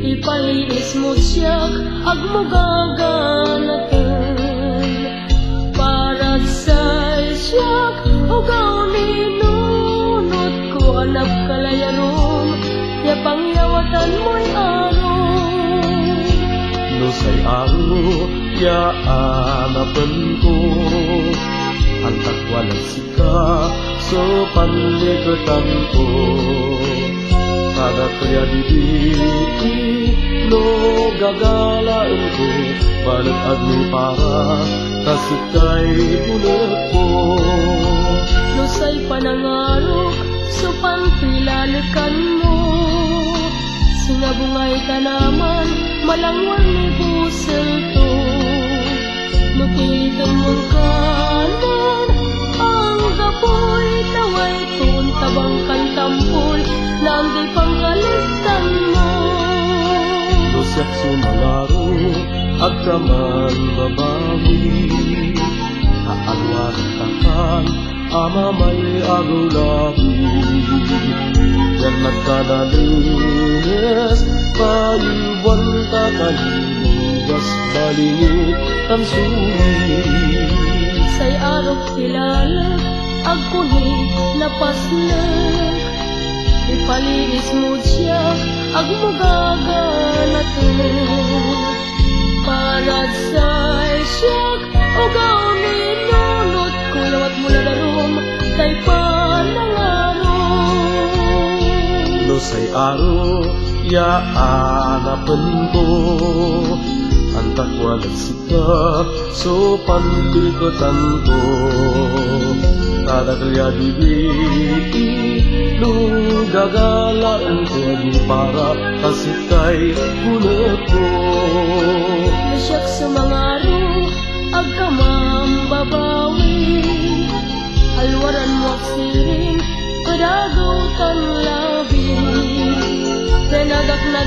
ipalinis mo siyak agmugaganatan para sa siyak ugaw ninunot ko anap kalayanom ya pangyawatan mo'y aron no say aro ya anapan ko ang takwalan sika so panlikatan ko kada kaya dibiki no gagalaan ko balik agni para kasikay ulit ko no say panangarok so panpilalikan mo singabungay ka naman malangwang ni busel to no pilitan mong kanan ang gapoy naway tun tabang kantampol nanday panggaligtan mo no siyak sumangaro agkaman babawi aalwan takan ama may agulabi yan nagkanalinis payuban takaligas balingit ang suwi say arok kilala agkunit napasnak ipalinis mo siya agmugaganatan para sa siyak ugaw ninunot ko lawat mula darom tay panangaron no say aro ya anapan ko ang takwalan sika so panlikatan ko kada kaya dibiki no gagalaan ko para kasikay ulit ko nasyak sa mga aro agkamam babawi alwaran mo siring kadagaw tan labi penagak na